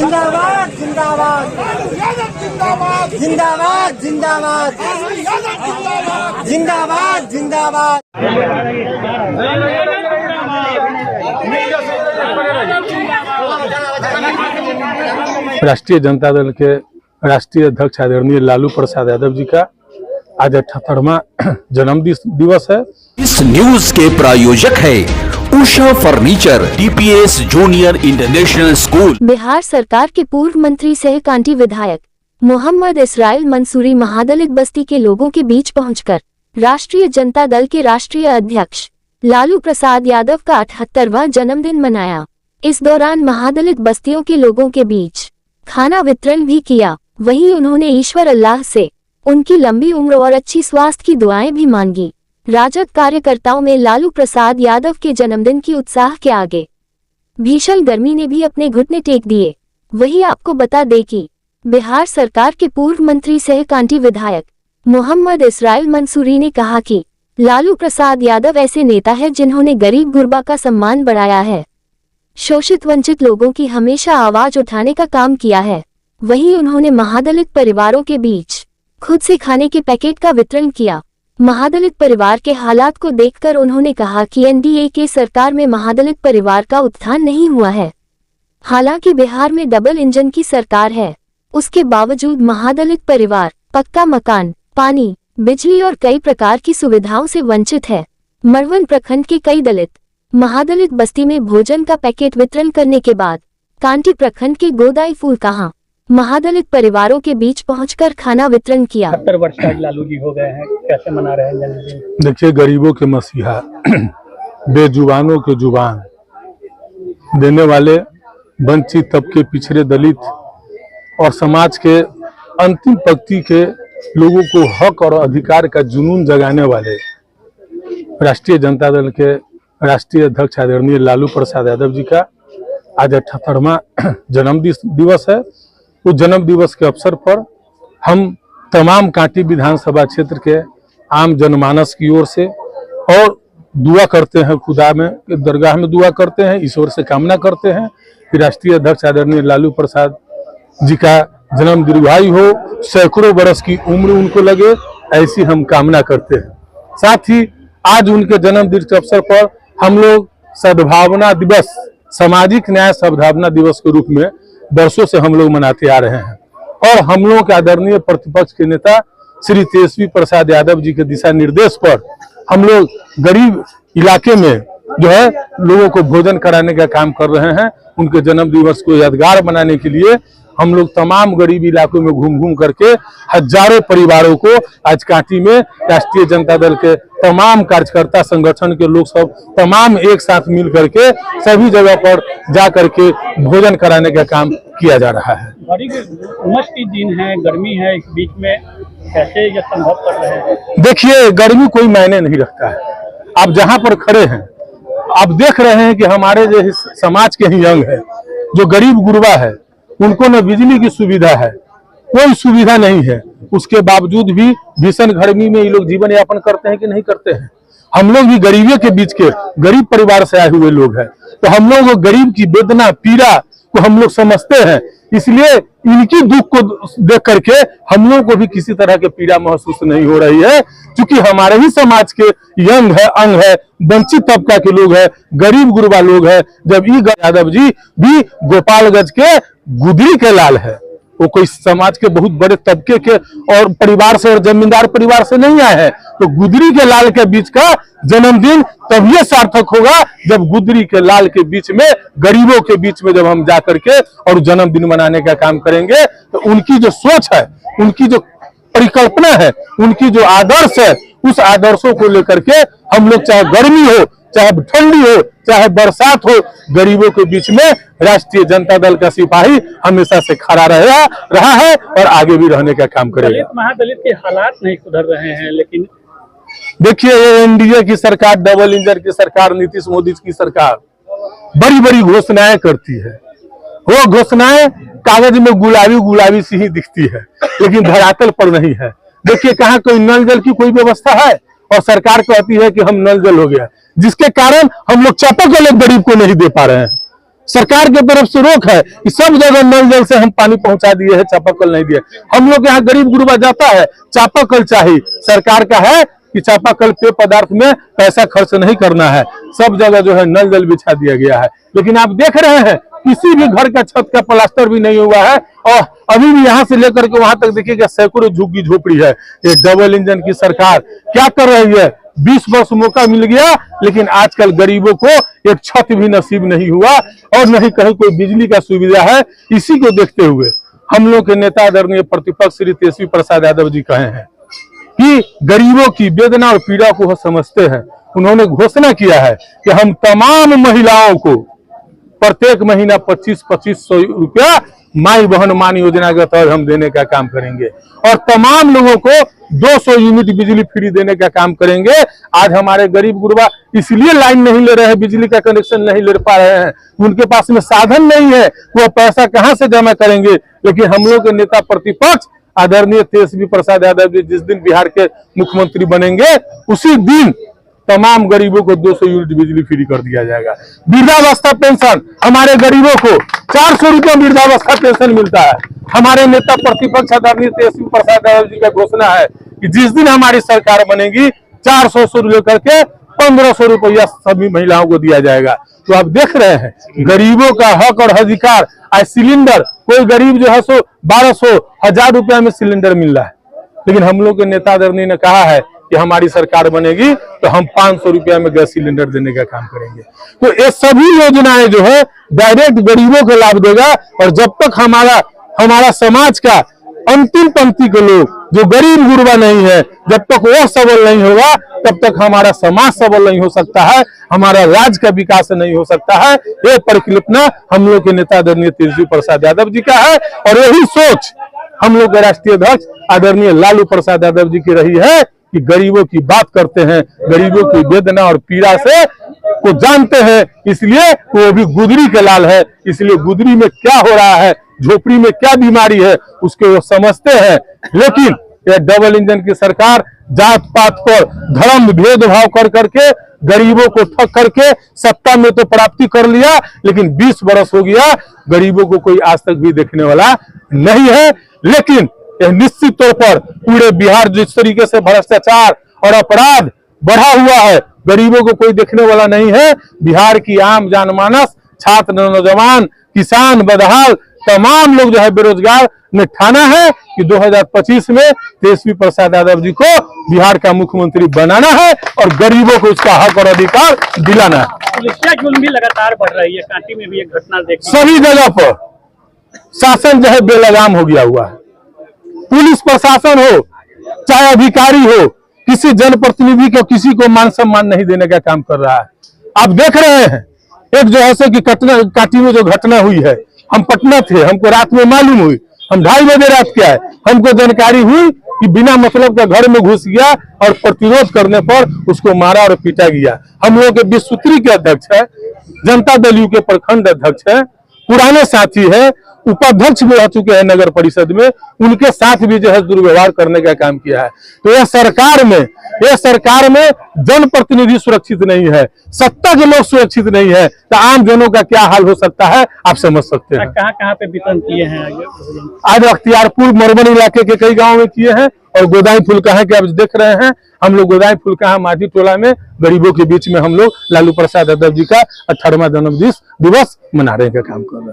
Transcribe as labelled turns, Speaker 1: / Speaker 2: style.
Speaker 1: जिंदाबाद जिंदाबाद जिंदाबाद जिंदाबाद जिंदाबाद जिंदाबाद।
Speaker 2: राष्ट्रीय जनता दल के राष्ट्रीय अध्यक्ष आदरणीय लालू प्रसाद यादव जी का आज 78वां जन्म दिवस है।
Speaker 3: इस न्यूज के प्रायोजक है Usha furniture, DPS junior international school.
Speaker 4: Bihar सरकार के पूर्व मंत्री सह कांटी विधायक मोहम्मद इसराइल मंसूरी महादलित बस्ती के लोगों के बीच पहुंचकर राष्ट्रीय जनता दल के राष्ट्रीय अध्यक्ष लालू प्रसाद यादव का 78वां जन्मदिन मनाया। इस दौरान महादलित बस्तियों के लोगों के बीच खाना वितरण भी किया। वहीं उन्होंने ईश्वर अल्लाह से उनकी लंबी उम्र और अच्छी स्वास्थ्य की दुआएं भी मांगी। राजद कार्यकर्ताओं में लालू प्रसाद यादव के जन्मदिन की उत्साह के आगे भीषण गर्मी ने भी अपने घुटने टेक दिए। वहीं आपको बता दें कि बिहार सरकार के पूर्व मंत्री सह कांटी विधायक मोहम्मद इसराइल मंसूरी ने कहा कि लालू प्रसाद यादव ऐसे नेता है जिन्होंने गरीब गुरबा का सम्मान बढ़ाया है, शोषित वंचित लोगों की हमेशा आवाज उठाने का काम किया है। वहीं उन्होंने महादलित परिवारों के बीच खुद से खाने के पैकेट का वितरण किया। महादलित परिवार के हालात को देखकर उन्होंने कहा कि NDA के सरकार में महादलित परिवार का उत्थान नहीं हुआ है। हालांकि बिहार में डबल इंजन की सरकार है, उसके बावजूद महादलित परिवार पक्का मकान, पानी, बिजली और कई प्रकार की सुविधाओं से वंचित है। मरवन प्रखंड के कई दलित महादलित बस्ती में भोजन का पैकेट वितरण करने के बाद कांटी प्रखंड के गोदाई फूल कहां महादलित परिवारों के बीच पहुंचकर खाना वितरण किया।
Speaker 5: 70 वर्ष का लालू जी हो गए हैं, कैसे मना रहे हैं जन्मदिन?
Speaker 2: देखिए, गरीबों के मसीहा, बेजुबानों के जुबान देने वाले, वंचित तबके, पिछड़े, दलित और समाज के अंतिम पंक्ति के लोगों को हक और अधिकार का जुनून जगाने वाले राष्ट्रीय जनता दल के राष्ट्रीय अध्यक्ष आदरणीय लालू प्रसाद यादव जी का आज 78वां जन्म दिवस है। उस जन्म दिवस के अवसर पर हम तमाम कांटी विधानसभा क्षेत्र के आम जनमानस की ओर से और दुआ करते हैं, खुदा में दरगाह में दुआ करते हैं, ईश्वर से कामना करते हैं कि राष्ट्रीय अध्यक्ष आदरणीय लालू प्रसाद जी का जन्म दीर्घायु हो, सैकड़ों बरस की उम्र उनको लगे, ऐसी हम कामना करते हैं। साथ ही आज उनके जन्म दिन के अवसर पर हम लोग सद्भावना दिवस, सामाजिक न्याय सद्भावना दिवस के रूप में वर्षों से हम लोग मनाते आ रहे हैं। और हम लोगों के आदरणीय प्रतिपक्ष के नेता श्री तेजस्वी प्रसाद यादव जी के दिशा निर्देश पर हम लोग गरीब इलाके में जो है लोगों को भोजन कराने का काम कर रहे हैं। उनके जन्म दिवस को यादगार बनाने के लिए हम लोग तमाम गरीब इलाकों में घूम करके हजारों परिवारों को आज कांटी में राष्ट्रीय जनता दल के तमाम कार्यकर्ता संगठन के लोग सब तमाम एक साथ मिल करके सभी जगह पर जा करके भोजन कराने का काम किया जा रहा है।
Speaker 5: बड़ी उमस की दिन है, गर्मी है, इस बीच में कैसे ये संभव कर रहे हैं?
Speaker 2: देखिए, गर्मी कोई मायने नहीं रखता है। आप जहाँ पर खड़े हैं आप देख रहे हैं कि हमारे जो समाज के ही अंग है, जो गरीब गुरबा है, उनको न बिजली की सुविधा है, कोई सुविधा नहीं है। उसके बावजूद भी भीषण गर्मी में ये लोग जीवन यापन करते हैं कि नहीं करते हैं। हम लोग भी गरीबी के बीच के गरीब परिवार से आए हुए लोग हैं, तो हम लोग गरीब की वेदना, पीड़ा को हम लोग समझते हैं। इसलिए इनकी दुख को देख करके हम लोग को भी किसी तरह के पीड़ा महसूस नहीं हो रही है, क्योंकि हमारे ही समाज के अंग है, वंचित तबका के लोग हैं, गरीब गुरबा लोग हैं। जब यादव जी भी गोपालगंज के गुदरी के लाल है, वो कोई समाज के बहुत बड़े तबके के और परिवार से और जमींदार परिवार से नहीं आए हैं, तो गुदरी के लाल के बीच का जन्मदिन तभी सार्थक होगा जब गुदरी के लाल के बीच में, गरीबों के बीच में जब हम जा करके और जन्मदिन मनाने का काम करेंगे। तो उनकी जो सोच है, उनकी जो परिकल्पना है, उनकी जो आदर्श है, उस आदर्शों को लेकर के हम लोग, चाहे गर्मी हो, चाहे ठंडी हो, चाहे बरसात हो, गरीबों के बीच में राष्ट्रीय जनता दल का सिपाही हमेशा से खड़ा रहा है और आगे भी रहने का काम करेगा।
Speaker 5: महादलित के हालात नहीं सुधर रहे हैं, लेकिन
Speaker 2: देखिए, ये NDA की सरकार, डबल इंजन की सरकार, नीतीश मोदी की सरकार बड़ी बड़ी घोषणाएं करती है। वो घोषणाएं कागज में गुलाबी सी ही दिखती है, लेकिन धरातल पर नहीं है। देखिए, कहाँ कोई नल जल की कोई व्यवस्था है, और सरकार कहती है कि हम नल जल हो गया, जिसके कारण हम लोग चापाकल गरीब को नहीं दे पा रहे हैं। सरकार की तरफ से रोक है कि सब जगह नल जल से हम पानी पहुंचा दिए हैं, चापाकल नहीं दिए। हम लोग यहाँ गरीब गुरबा जाता है, चापाकल चाहिए। सरकार का है कि चापाकल पेय पदार्थ में पैसा खर्च नहीं करना है, सब जगह जो है नल जल बिछा दिया गया है। लेकिन आप देख रहे हैं किसी भी घर का छत का प्लास्टर भी नहीं हुआ है, और अभी भी यहाँ से लेकर के वहां तक देखिएगा सैकड़ों झुग्गी झोपड़ी है। ये डबल इंजन की सरकार क्या कर रही है? 20 वर्ष मौका मिल गया, लेकिन आजकल गरीबों को एक छत भी नसीब नहीं हुआ और नहीं कहीं कोई बिजली का सुविधा है। इसी को देखते हुए हम लोग के नेता आदरणीय प्रतिपक्ष श्री तेजस्वी प्रसाद यादव जी कहे हैं कि गरीबों की वेदना और पीड़ा को वो समझते हैं। उन्होंने घोषणा किया है कि हम तमाम महिलाओं को प्रत्येक महीना 2500 रुपया माई बहन मान योजना के तहत हम देने का काम करेंगे, और तमाम लोगों को 200 यूनिट बिजली फ्री देने का काम करेंगे। आज हमारे गरीब गुरबा इसलिए लाइन नहीं ले रहे हैं, बिजली का कनेक्शन नहीं ले पा रहे हैं, उनके पास में साधन नहीं है, वो पैसा कहां से जमा करेंगे। लेकिन हम लोग के नेता प्रतिपक्ष आदरणीय तेजस्वी प्रसाद यादव जी जिस दिन बिहार के मुख्यमंत्री बनेंगे, उसी दिन तमाम गरीबों को 200 यूनिट बिजली फ्री कर दिया जाएगा। वृद्धावस्था पेंशन, हमारे गरीबों को 400 रुपया वृद्धावस्था पेंशन मिलता है। हमारे नेता प्रतिपक्ष आदरणीय तेजस्वी प्रसाद यादव जी का घोषणा है कि जिस दिन हमारी सरकार बनेगी 400 से लेकर के 1500 रुपया सभी महिलाओं को दिया जाएगा। तो आप देख रहे हैं गरीबों का हक और अधिकार। आज सिलेंडर कोई गरीब जो है 1200 1000 रुपया में सिलेंडर मिल रहा है, लेकिन हम लोग के नेता आदरणीय ने कहा है कि हमारी सरकार बनेगी तो हम 500 रुपया में गैस सिलेंडर देने का काम करेंगे। तो ये सभी योजनाएं जो है डायरेक्ट गरीबों को लाभ देगा, और जब तक हमारा समाज का अंतिम पंक्ति के लोग जो गरीब गुरबा नहीं है, जब तक वो सबल नहीं होगा तब तक हमारा समाज सबल नहीं हो सकता है, हमारा राज्य का विकास नहीं हो सकता है। ये परिकल्पना हम लोग के नेता आदरणीय तेजस्वी प्रसाद यादव जी का है, और यही सोच हम लोग के राष्ट्रीय अध्यक्ष आदरणीय लालू प्रसाद यादव जी की रही है कि गरीबों की बात करते हैं, गरीबों की वेदना और पीड़ा से को जानते हैं, इसलिए वो भी गुदरी के लाल है। इसलिए गुदरी में क्या हो रहा है, झोपड़ी में क्या बीमारी है, उसके वो समझते हैं। लेकिन यह डबल इंजन की सरकार जात पात पर धर्म भेदभाव कर करके गरीबों को ठग करके सत्ता में तो प्राप्ति कर लिया, लेकिन 20 बरस हो गया, गरीबों को कोई आज तक भी देखने वाला नहीं है। लेकिन यह निश्चित तौर पर पूरे बिहार जिस तरीके से भ्रष्टाचार और अपराध बढ़ा हुआ है, गरीबों को कोई देखने वाला नहीं है। बिहार की आम जनमानस, छात्र, नौजवान, किसान, बदहाल तमाम लोग जो है बेरोजगार ने ठाना है कि 2025 में तेजस्वी प्रसाद यादव जी को बिहार का मुख्यमंत्री बनाना है और गरीबों को उसका हक और अधिकार दिलाना है।
Speaker 5: पुलिसिया जुल्म भी लगातार बढ़ रही है, कांटी में भी एक घटना देखी,
Speaker 2: सभी जगह पर शासन जो है बेलगाम हो गया हुआ है। पुलिस प्रशासन हो चाहे अधिकारी हो, किसी जनप्रतिनिधि को किसी को मान सम्मान नहीं देने का काम कर रहा है। आप देख रहे हैं एक जो है कि कांटी में जो घटना हुई है, हम पटना थे, हमको रात में मालूम हुई, हम 2:30 बजे रात के आए, हमको जानकारी हुई कि बिना मतलब का घर में घुस गया और प्रतिरोध करने पर उसको मारा और पीटा गया। हम लोग के विश्व सूत्री के अध्यक्ष है, जनता दल यू के प्रखंड अध्यक्ष है, पुराने साथी है, उपाध्यक्ष भी रह चुके हैं नगर परिषद में, उनके साथ भी जो है दुर्व्यवहार करने का काम किया है। तो यह सरकार में जनप्रतिनिधि सुरक्षित नहीं है, सत्ता के लोग सुरक्षित नहीं है, तो आम जनों का क्या हाल हो सकता है आप समझ सकते हैं।
Speaker 5: कहाँ पे वितरण किए हैं
Speaker 2: आज अख्तियारपुर मरबन इलाके के कई गाँव में किए हैं, और गोदाई फुलकाहा के आप देख रहे हैं, हम लोग गोदाई फुलकाहा माझी टोला में गरीबों के बीच में हम लोग लालू प्रसाद यादव जी का 18वां जन्म दिवस मनाने का काम कर रहे हैं।